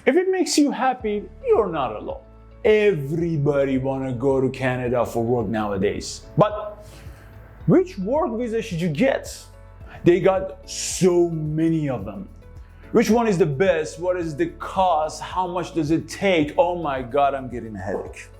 If it makes you happy, you're not alone. Everybody wanna go to Canada for work nowadays. But which work visa should you get? They got so many of them. Which one is the best? What is the cost? How much does it take? Oh my God, I'm getting a headache.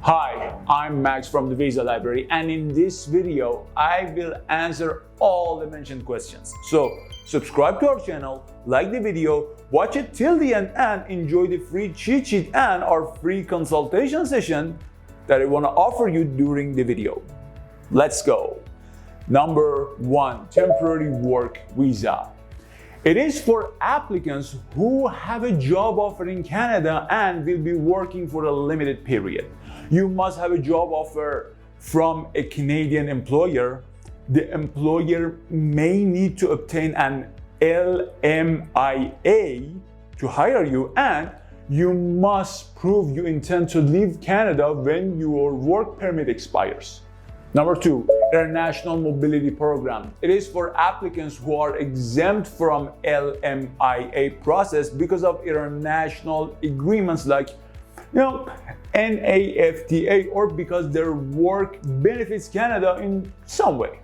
Hi, I'm Max from the Visa Library, and in this video, I will answer all the mentioned questions. So subscribe to our channel, like the video, watch it till the end, and enjoy the free cheat sheet and our free consultation session that I want to offer you during the video. Let's go. Number 1, temporary work visa. It is for applicants who have a job offer in Canada and will be working for a limited period. You must have a job offer from a Canadian employer. The employer may need to obtain an LMIA to hire you, and you must prove you intend to leave Canada when your work permit expires. Number 2, International Mobility Program. It is for applicants who are exempt from LMIA process because of international agreements like NAFTA, or because their work benefits Canada in some way.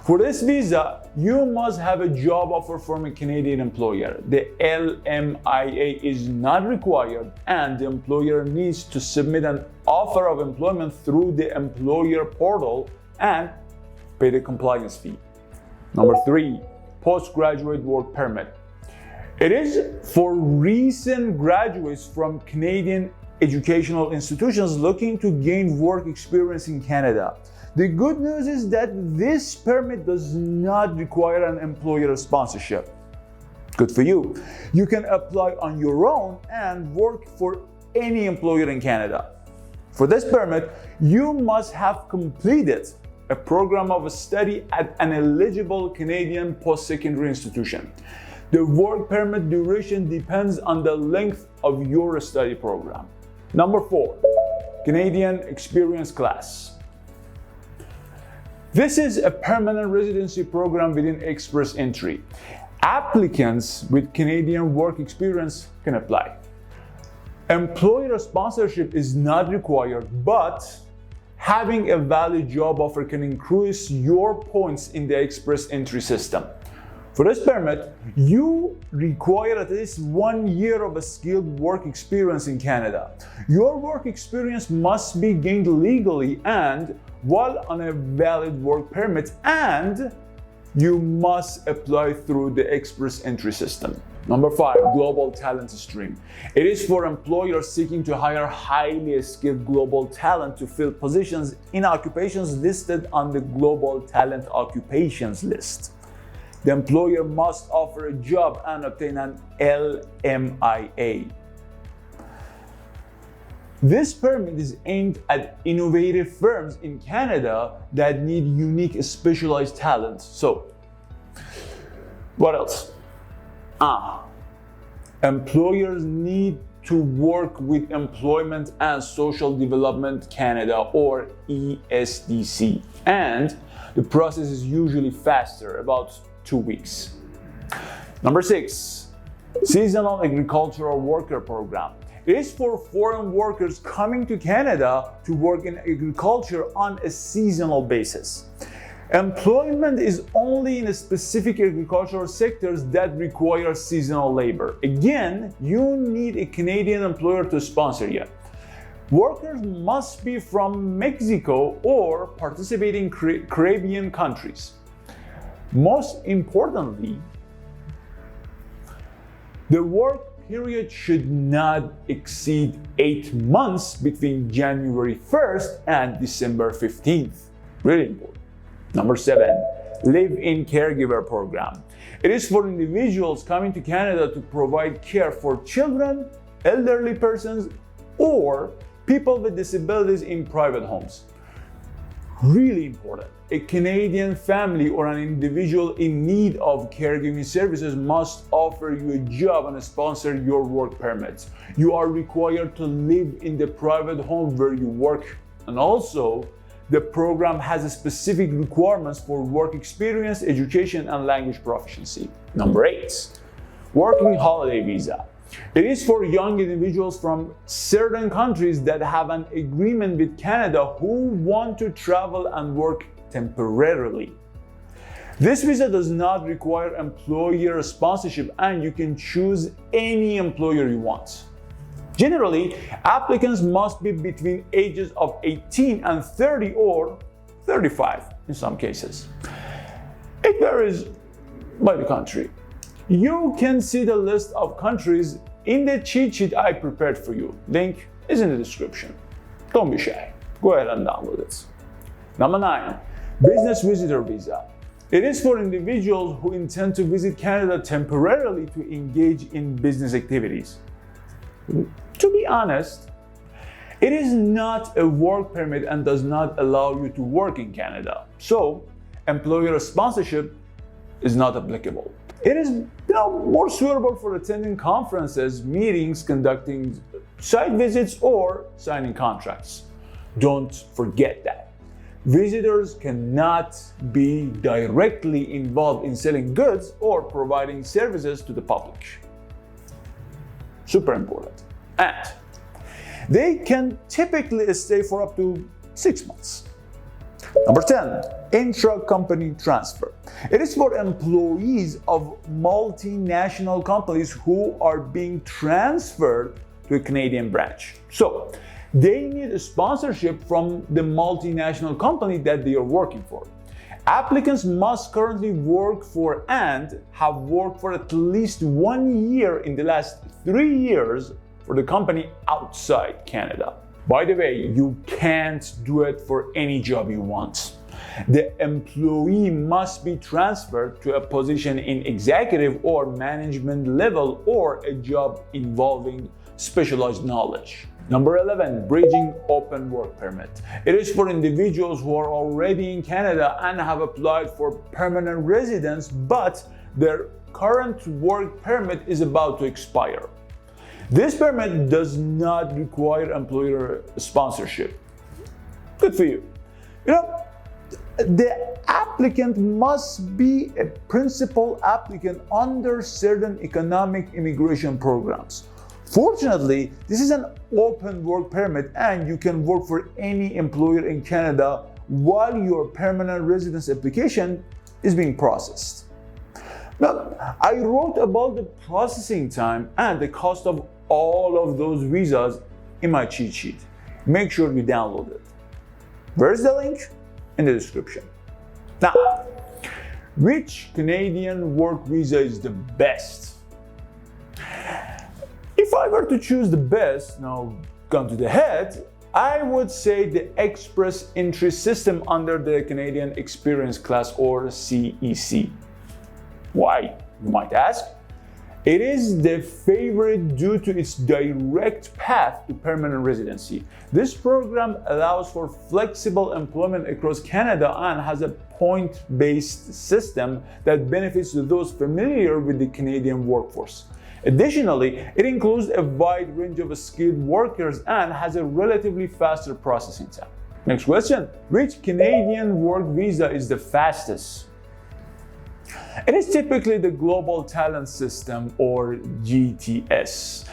For this visa, you must have a job offer from a Canadian employer. The LMIA is not required, and the employer needs to submit an offer of employment through the employer portal and pay the compliance fee. Number 3, postgraduate work permit. It is for recent graduates from Canadian educational institutions looking to gain work experience in Canada. The good news is that this permit does not require an employer sponsorship. Good for you. You can apply on your own and work for any employer in Canada. For this permit, you must have completed a program of study at an eligible Canadian post-secondary institution. The work permit duration depends on the length of your study program. Number 4, Canadian Experience Class. This is a permanent residency program within Express Entry. Applicants with Canadian work experience can apply. Employer sponsorship is not required, but having a valid job offer can increase your points in the Express Entry system. For this permit, you require at least 1 year of a skilled work experience in Canada. Your work experience must be gained legally and while on a valid work permit, and you must apply through the Express Entry system. Number 5, Global Talent Stream. It is for employers seeking to hire highly skilled global talent to fill positions in occupations listed on the Global Talent Occupations list. The employer must offer a job and obtain an LMIA. This permit is aimed at innovative firms in Canada that need unique specialized talent. So, what else? Employers need to work with Employment and Social Development Canada, or ESDC, and the process is usually faster, about 2 weeks. Number 6, Seasonal Agricultural Worker Program. It is for foreign workers coming to Canada to work in agriculture on a seasonal basis. Employment is only in specific agricultural sectors that require seasonal labor. Again, you need a Canadian employer to sponsor you. Workers must be from Mexico or participating Caribbean countries. Most importantly, the work period should not exceed 8 months between January 1st and December 15th. Really important. Number 7, Live-in Caregiver Program. It is for individuals coming to Canada to provide care for children, elderly persons, or people with disabilities in private homes. Really important. A Canadian family or an individual in need of caregiving services must offer you a job and sponsor your work permits. You are required to live in the private home where you work, and also the program has specific requirements for work experience, education, and language proficiency. Number 8, working holiday visa. It is for young individuals from certain countries that have an agreement with Canada who want to travel and work temporarily. This visa does not require employer sponsorship and you can choose any employer you want. Generally, applicants must be between ages of 18 and 30 or 35 in some cases. It varies by the country. You can see the list of countries in the cheat sheet I prepared for you. Link is in the description. Don't be shy. Go ahead and download it. Number 9, business visitor visa. It is for individuals who intend to visit Canada temporarily to engage in business activities. To be honest, it is not a work permit and does not allow you to work in Canada. So, employer sponsorship is not applicable. It is more suitable for attending conferences, meetings, conducting site visits, or signing contracts. Don't forget that. Visitors cannot be directly involved in selling goods or providing services to the public. Super important. And they can typically stay for up to 6 months. Number 10, Intra-Company Transfer. It is for employees of multinational companies who are being transferred to a Canadian branch. So, they need a sponsorship from the multinational company that they are working for. Applicants must currently work for and have worked for at least 1 year in the last 3 years for the company outside Canada. By the way, you can't do it for any job you want. The employee must be transferred to a position in executive or management level or a job involving specialized knowledge. Number 11, bridging open work permit. It is for individuals who are already in Canada and have applied for permanent residence, but their current work permit is about to expire. This permit does not require employer sponsorship. Good for you. The applicant must be a principal applicant under certain economic immigration programs. Fortunately, this is an open work permit and you can work for any employer in Canada while your permanent residence application is being processed. Now, I wrote about the processing time and the cost of all of those visas in my cheat sheet. Make sure you download it. Where's the link? In the description. Now, which Canadian work visa is the best? If I were to choose the best, now gun to the head, I would say the Express Entry System under the Canadian Experience Class or CEC. Why, you might ask? It is the favorite due to its direct path to permanent residency. This program allows for flexible employment across Canada and has a point-based system that benefits those familiar with the Canadian workforce. Additionally, it includes a wide range of skilled workers and has a relatively faster processing time. Next question, which Canadian work visa is the fastest? It is typically the Global Talent System or GTS.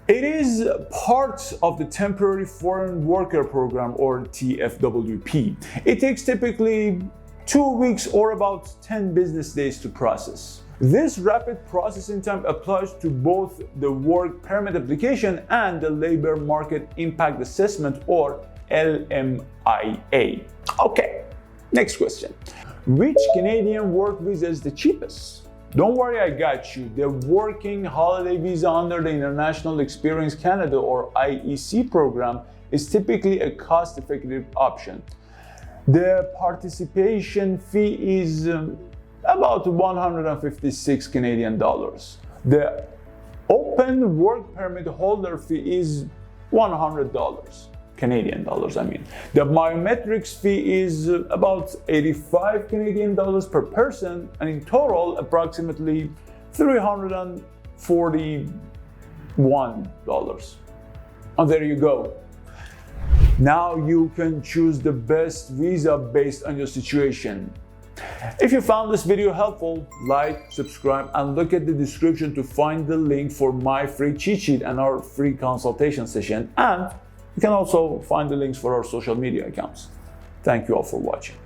It is part of the Temporary Foreign Worker Program or TFWP. It takes typically 2 weeks or about 10 business days to process. This rapid processing time applies to both the work permit application and the Labor Market Impact Assessment or LMIA. Okay, next question. Which Canadian work visa is the cheapest? Don't worry, I got you. The Working Holiday Visa under the International Experience Canada or IEC program is typically a cost-effective option. The participation fee is about 156 Canadian dollars. The open work permit holder fee is $100. Canadian dollars, I mean. The biometrics fee is about 85 Canadian dollars per person, and in total, approximately $341. And there you go. Now you can choose the best visa based on your situation. If you found this video helpful, like, subscribe, and look at the description to find the link for my free cheat sheet and our free consultation session. And you can also find the links for our social media accounts. Thank you all for watching.